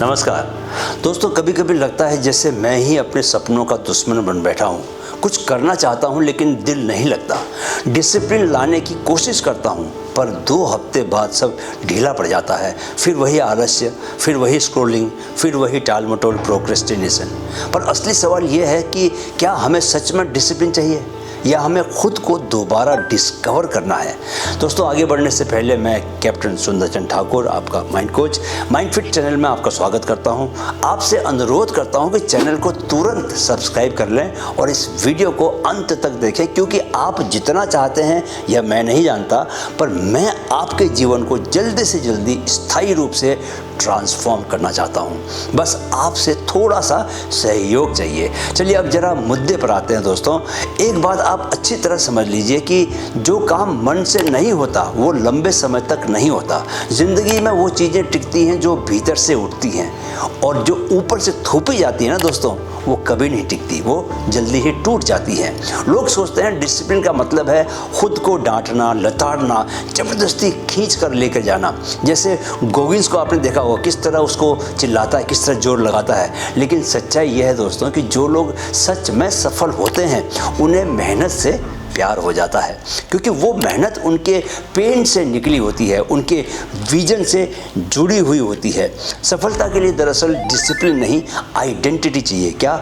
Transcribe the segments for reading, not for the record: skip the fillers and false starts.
नमस्कार दोस्तों, कभी कभी लगता है जैसे मैं ही अपने सपनों का दुश्मन बन बैठा हूँ। कुछ करना चाहता हूँ लेकिन दिल नहीं लगता। डिसिप्लिन लाने की कोशिश करता हूँ पर 2 हफ्ते बाद सब ढीला पड़ जाता है। फिर वही आलस्य, फिर वही स्क्रॉलिंग, फिर वही टाल मटोल प्रोक्रेस्टिनेशन। पर असली सवाल ये है कि क्या हमें सच में डिसिप्लिन चाहिए या हमें खुद को दोबारा डिस्कवर करना है। दोस्तों, आगे बढ़ने से पहले मैं कैप्टन सुंदरचंद ठाकुर, आपका mind coach, mind fit channel में आपका स्वागत करता हूं। आपसे अनुरोध करता हूं कि चैनल को तुरंत सब्सक्राइब कर लें और इस वीडियो को अंत तक देखें, क्योंकि आप जितना चाहते हैं यह मैं नहीं जानता, पर मैं आपके जीवन को जल्दी से जल्दी स्थायी रूप से ट्रांसफॉर्म करना चाहता हूं। बस आपसे थोड़ा सा सहयोग चाहिए। चलिए अब जरा मुद्दे पर आते हैं। दोस्तों, एक बात आप अच्छी तरह समझ लीजिए कि जो काम मन से नहीं होता वो लंबे समय तक नहीं होता। जिंदगी में वो चीज़ें टिकती हैं जो भीतर से उठती हैं, और जो ऊपर से थोपी जाती है ना दोस्तों, वो कभी नहीं टिकती, वो जल्दी ही टूट जाती है। लोग सोचते हैं डिसिप्लिन का मतलब है खुद को डांटना, लताड़ना, जबरदस्ती खींच कर लेकर जाना। जैसे गोगिंस को आपने देखा होगा, किस तरह उसको चिल्लाता है, किस तरह जोर लगाता है। लेकिन सच्चाई यह है दोस्तों कि जो लोग सच में सफल होते हैं उन्हें मेहनत से प्यार हो जाता है, क्योंकि वो मेहनत उनके पेन से निकली होती है, उनके विजन से जुड़ी हुई होती है। सफलता के लिए दरअसल डिसिप्लिन नहीं, आइडेंटिटी चाहिए। क्या?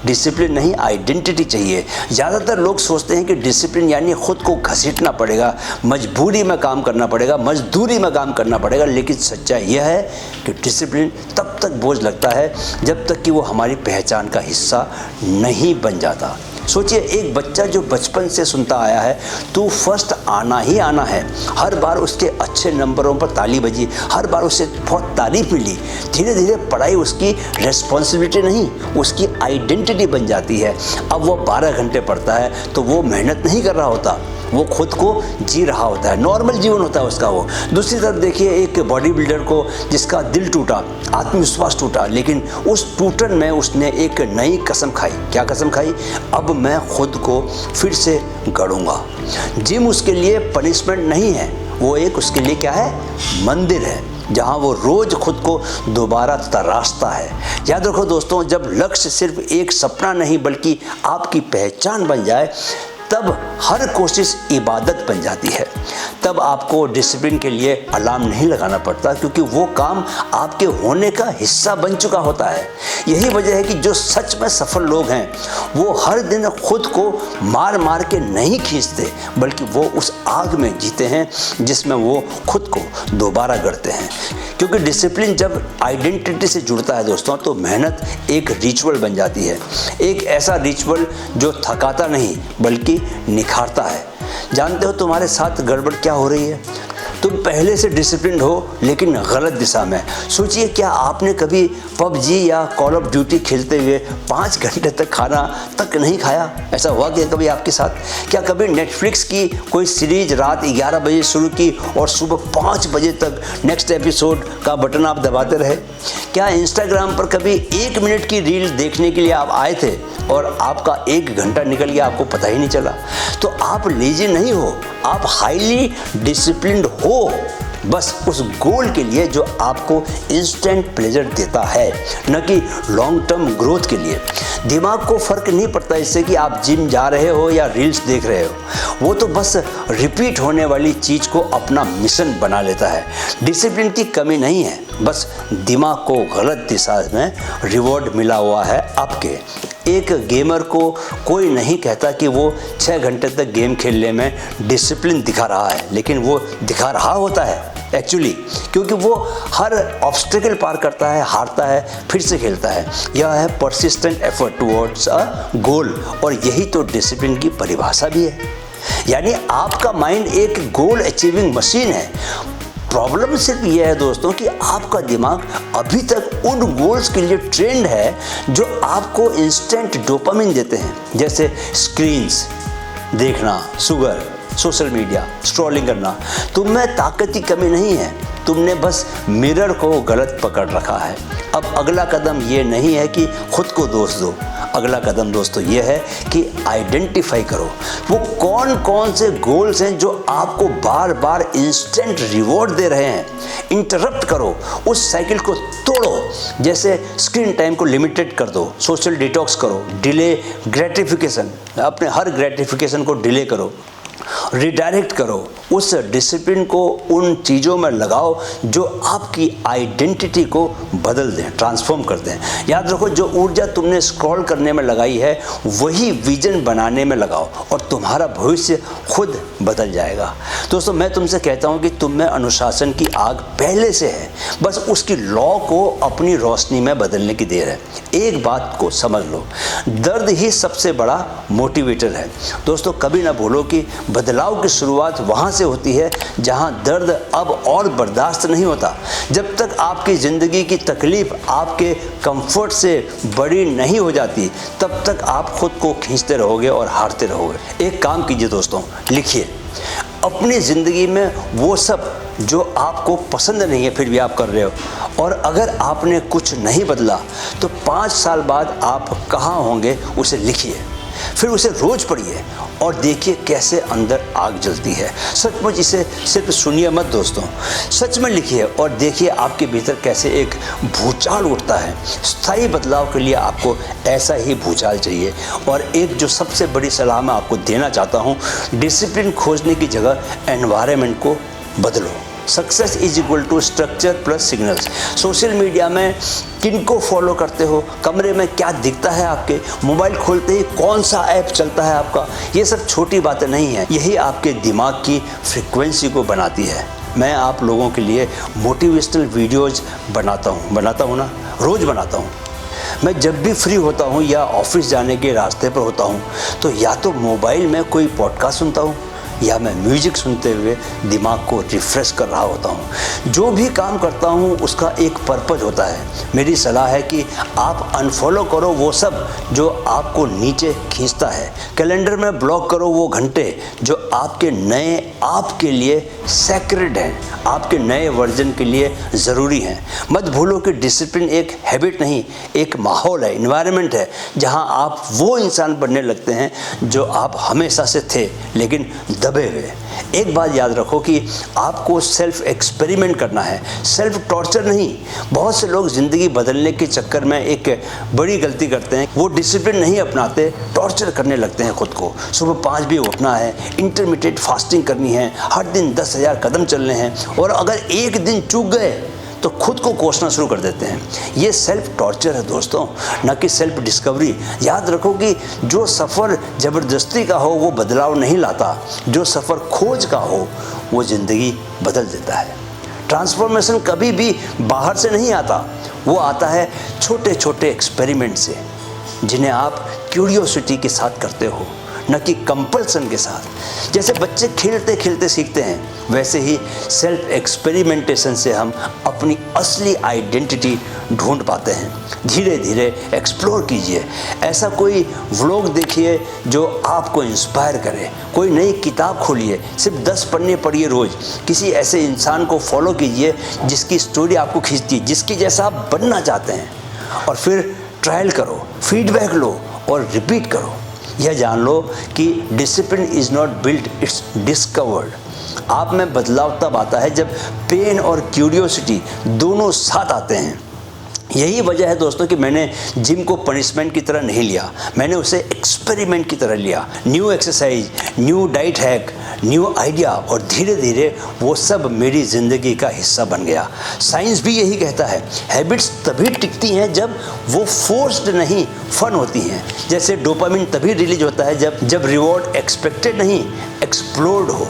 डिसिप्लिन नहीं, आइडेंटिटी चाहिए। ज़्यादातर लोग सोचते हैं कि डिसिप्लिन यानी खुद को घसीटना पड़ेगा, मजबूरी में काम करना पड़ेगा, मजदूरी में काम करना पड़ेगा। लेकिन सच्चाई यह है कि डिसिप्लिन तब तक बोझ लगता है जब तक कि वो हमारी पहचान का हिस्सा नहीं बन जाता। सोचिए, एक बच्चा जो बचपन से सुनता आया है तू फर्स्ट आना ही आना है, हर बार उसके अच्छे नंबरों पर ताली बजी, हर बार उसे बहुत तारीफ मिली। धीरे धीरे पढ़ाई उसकी रेस्पॉन्सिबिलिटी नहीं, उसकी आइडेंटिटी बन जाती है। अब वो 12 घंटे पढ़ता है तो वो मेहनत नहीं कर रहा होता, वो खुद को जी रहा होता है, नॉर्मल जीवन होता है उसका वो। दूसरी तरफ देखिए एक बॉडी बिल्डर को जिसका दिल टूटा, आत्मविश्वास टूटा, लेकिन उस टूटन में उसने एक नई कसम खाई। क्या कसम खाई? अब मैं खुद को फिर से गढ़ूंगा। जिम उसके लिए पनिशमेंट नहीं है, वो एक उसके लिए क्या है? मंदिर है, जहाँ वो रोज खुद को दोबारा तराशता है। याद रखो दोस्तों, जब लक्ष्य सिर्फ एक सपना नहीं बल्कि आपकी पहचान बन जाए, तब हर कोशिश इबादत बन जाती है। तब आपको डिसिप्लिन के लिए अलार्म नहीं लगाना पड़ता, क्योंकि वो काम आपके होने का हिस्सा बन चुका होता है। यही वजह है कि जो सच में सफल लोग हैं वो हर दिन खुद को मार मार के नहीं खींचते, बल्कि वो उस आग में जीते हैं जिसमें वो खुद को दोबारा गढ़ते हैं। क्योंकि डिसिप्लिन जब आइडेंटिटी से जुड़ता है दोस्तों, तो मेहनत एक रिचुअल बन जाती है। एक ऐसा रिचुअल जो थकाता नहीं बल्कि निखारता है। जानते हो तुम्हारे साथ गड़बड़ क्या हो रही है? तुम पहले से डिसिप्लिन्ड हो लेकिन गलत दिशा में। सोचिए, क्या आपने कभी पबजी या कॉल ऑफ ड्यूटी खेलते हुए 5 घंटे तक खाना तक नहीं खाया? ऐसा हुआ क्या कभी आपके साथ? क्या कभी नेटफ्लिक्स की कोई सीरीज रात 11 बजे शुरू की और सुबह 5 बजे तक नेक्स्ट एपिसोड का बटन आप दबाते रहे? क्या इंस्टाग्राम पर कभी 1 मिनट की रील देखने के लिए आप आए थे और आपका 1 घंटा निकल गया, आपको पता ही नहीं चला? तो आप लेजी नहीं हो, आप हाईली डिसिप्लिन्ड हो, बस उस गोल के लिए जो आपको इंस्टेंट प्लेजर देता है, न कि लॉन्ग टर्म ग्रोथ के लिए। दिमाग को फर्क नहीं पड़ता इससे कि आप जिम जा रहे हो या रील्स देख रहे हो, वो तो बस रिपीट होने वाली चीज़ को अपना मिशन बना लेता है। डिसिप्लिन की कमी नहीं है, बस दिमाग को गलत दिशा में रिवॉर्ड मिला हुआ है आपके। एक गेमर को कोई नहीं कहता कि वो 6 घंटे तक गेम खेलने में डिसिप्लिन दिखा रहा है, लेकिन वो दिखा रहा होता है एक्चुअली, क्योंकि वो हर ऑब्स्टेकल पार करता है, हारता है, फिर से खेलता है। यह है परसिस्टेंट एफर्ट टुवर्ड्स अ गोल, और यही तो डिसिप्लिन की परिभाषा भी है। यानी आपका माइंड एक गोल अचीविंग मशीन है। प्रॉब्लम सिर्फ यह है दोस्तों कि आपका दिमाग अभी तक उन गोल्स के लिए ट्रेंड है जो आपको इंस्टेंट डोपामिन देते हैं, जैसे स्क्रीन्स देखना, शुगर, सोशल मीडिया, स्क्रॉलिंग करना। तुम में ताकत की कमी नहीं है, तुमने बस मिरर को गलत पकड़ रखा है। अब अगला कदम ये नहीं है कि खुद को दोष दो, अगला कदम दोस्तों ये है कि आइडेंटिफाई करो वो कौन कौन से गोल्स हैं जो आपको बार बार इंस्टेंट रिवॉर्ड दे रहे हैं। इंटरप्ट करो, उस साइकिल को तोड़ो। जैसे स्क्रीन टाइम को लिमिटेड कर दो, सोशल डिटॉक्स करो, डिले ग्रेटिफिकेशन, अपने हर ग्रेटिफिकेशन को डिले करो, रिडायरेक्ट करो। उस डिसिप्लिन को उन चीज़ों में लगाओ जो आपकी आइडेंटिटी को बदल दें, ट्रांसफॉर्म कर दें। याद रखो, जो ऊर्जा तुमने स्क्रॉल करने में लगाई है वही विजन बनाने में लगाओ और तुम्हारा भविष्य खुद बदल जाएगा। दोस्तों, मैं तुमसे कहता हूँ कि तुम में अनुशासन की आग पहले से है, बस उसकी लौ को अपनी रोशनी में बदलने की देर है। एक बात को समझ लो, दर्द ही सबसे बड़ा मोटिवेटर है। दोस्तों, कभी ना भूलो कि बदलाव की शुरुआत वहाँ से होती है जहाँ दर्द अब और बर्दाश्त नहीं होता। जब तक आपकी ज़िंदगी की तकलीफ आपके कंफर्ट से बड़ी नहीं हो जाती, तब तक आप खुद को खींचते रहोगे और हारते रहोगे। एक काम कीजिए दोस्तों, लिखिए अपनी ज़िंदगी में वो सब जो आपको पसंद नहीं है फिर भी आप कर रहे हो, और अगर आपने कुछ नहीं बदला तो 5 साल बाद आप कहाँ होंगे उसे लिखिए। फिर उसे रोज पढ़िए और देखिए कैसे अंदर आग जलती है। सचमुच इसे सिर्फ सुनिए मत दोस्तों, सच में लिखिए और देखिए आपके भीतर कैसे एक भूचाल उठता है। स्थायी बदलाव के लिए आपको ऐसा ही भूचाल चाहिए। और एक जो सबसे बड़ी सलाह मैं आपको देना चाहता हूँ, डिसिप्लिन खोजने की जगह एनवायरनमेंट को बदलो। Success is equal to structure plus signals. Social media में किनको फॉलो करते हो, कमरे में क्या दिखता है आपके, मोबाइल खोलते ही कौन सा ऐप चलता है आपका, ये सब छोटी बातें नहीं हैं, यही आपके दिमाग की फ्रिक्वेंसी को बनाती है। मैं आप लोगों के लिए मोटिवेशनल वीडियोज़ बनाता हूँ ना, रोज़ बनाता हूँ। मैं जब भी फ्री होता हूँ या ऑफिस जाने के रास्ते पर होता हूँ तो या तो मोबाइल में कोई पॉडकास्ट सुनता हूँ या मैं म्यूजिक सुनते हुए दिमाग को रिफ्रेश कर रहा होता हूँ। जो भी काम करता हूँ उसका एक पर्पज होता है। मेरी सलाह है कि आप अनफॉलो करो वो सब जो आपको नीचे खींचता है। कैलेंडर में ब्लॉक करो वो घंटे जो आपके नए आप के लिए सैक्रेड हैं, आपके नए वर्जन के लिए ज़रूरी हैं। मत भूलो कि डिसिप्लिन एक हैबिट नहीं, एक माहौल है, इन्वायरमेंट है, जहाँ आप वो इंसान बनने लगते हैं जो आप हमेशा से थे लेकिन दबे हुए। एक बात याद रखो कि आपको सेल्फ एक्सपेरिमेंट करना है, सेल्फ टॉर्चर नहीं। बहुत से लोग ज़िंदगी बदलने के चक्कर में एक बड़ी गलती करते हैं, वो डिसिप्लिन नहीं अपनाते, टॉर्चर करने लगते हैं खुद को। सुबह 5 बजे उठना है, इंटरमिटेंट फास्टिंग करनी है, हर दिन 10,000 कदम चलने हैं, और अगर एक दिन चूक गए तो खुद को कोसना शुरू कर देते हैं। ये सेल्फ टॉर्चर है दोस्तों, न कि सेल्फ डिस्कवरी। याद रखो कि जो सफ़र ज़बरदस्ती का हो वो बदलाव नहीं लाता, जो सफ़र खोज का हो वो ज़िंदगी बदल देता है। ट्रांसफॉर्मेशन कभी भी बाहर से नहीं आता, वो आता है छोटे छोटे एक्सपेरिमेंट से, जिन्हें आप क्यूरियोसिटी के साथ करते हो, न कि कंपल्सन के साथ। जैसे बच्चे खेलते खेलते सीखते हैं, वैसे ही सेल्फ एक्सपेरिमेंटेशन से हम अपनी असली आइडेंटिटी ढूंढ पाते हैं। धीरे धीरे एक्सप्लोर कीजिए। ऐसा कोई व्लॉग देखिए जो आपको इंस्पायर करे, कोई नई किताब खोलिए, सिर्फ 10 पन्ने पढ़िए रोज़। किसी ऐसे इंसान को फॉलो कीजिए जिसकी स्टोरी आपको खींचती है, जिसकी जैसा आप बनना चाहते हैं, और फिर ट्रायल करो, फीडबैक लो और रिपीट करो। यह जान लो कि discipline is not built, it's discovered. आप में बदलाव तब आता है जब पेन और क्यूरियोसिटी दोनों साथ आते हैं। यही वजह है दोस्तों कि मैंने जिम को पनिशमेंट की तरह नहीं लिया, मैंने उसे एक्सपेरिमेंट की तरह लिया। New exercise, new diet hack, new idea, और धीरे धीरे वो सब मेरी ज़िंदगी का हिस्सा बन गया। साइंस भी यही कहता है, हैबिट्स तभी टिकती हैं जब वो फोर्स्ड नहीं, फन होती हैं। जैसे डोपामिन तभी रिलीज होता है जब रिवॉर्ड एक्सपेक्टेड नहीं, एक्सप्लोर्ड हो।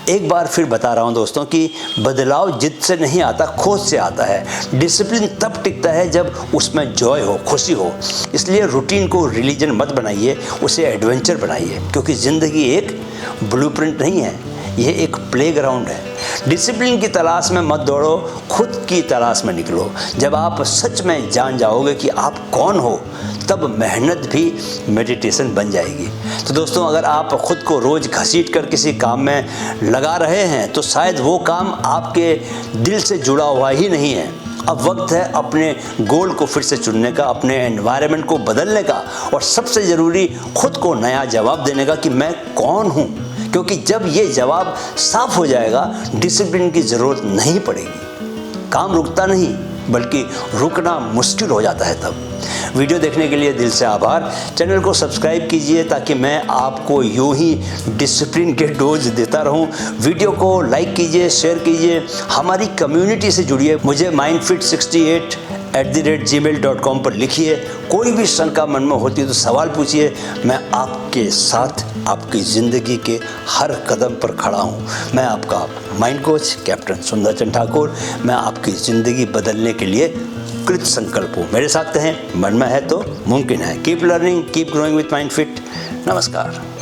एक बार फिर बता रहा हूँ दोस्तों कि बदलाव जिद से नहीं आता, खोज से आता है। डिसिप्लिन तब टिकता है जब उसमें जॉय हो, खुशी हो। इसलिए रूटीन को रिलीजन मत बनाइए, उसे एडवेंचर बनाइए, क्योंकि ज़िंदगी एक ब्लूप्रिंट नहीं है, यह एक प्लेग्राउंड है। डिसिप्लिन की तलाश में मत दौड़ो, खुद की तलाश में निकलो। जब आप सच में जान जाओगे कि आप कौन हो, तब मेहनत भी मेडिटेशन बन जाएगी। तो दोस्तों, अगर आप खुद को रोज़ घसीट कर किसी काम में लगा रहे हैं तो शायद वो काम आपके दिल से जुड़ा हुआ ही नहीं है। अब वक्त है अपने गोल को फिर से चुनने का, अपने एनवायरनमेंट को बदलने का, और सबसे ज़रूरी खुद को नया जवाब देने का कि मैं कौन हूँ। क्योंकि जब ये जवाब साफ हो जाएगा, डिसिप्लिन की ज़रूरत नहीं पड़ेगी। काम रुकता नहीं, बल्कि रुकना मुश्किल हो जाता है तब। वीडियो देखने के लिए दिल से आभार। चैनल को सब्सक्राइब कीजिए ताकि मैं आपको यूं ही डिसिप्लिन के डोज देता रहूं। वीडियो को लाइक कीजिए, शेयर कीजिए, हमारी कम्युनिटी से जुड़िए। मुझे mindfit68@gmail.com पर लिखिए। कोई भी शंका मन में होती है तो सवाल पूछिए। मैं आपके साथ आपकी ज़िंदगी के हर कदम पर खड़ा हूँ। मैं आपका माइंड कोच कैप्टन सुंदर चंद ठाकुर। मैं आपकी ज़िंदगी बदलने के लिए कृत संकल्प हूँ। मेरे साथ हैं, मन में है तो मुमकिन है। Keep learning, keep growing with mind fit. नमस्कार।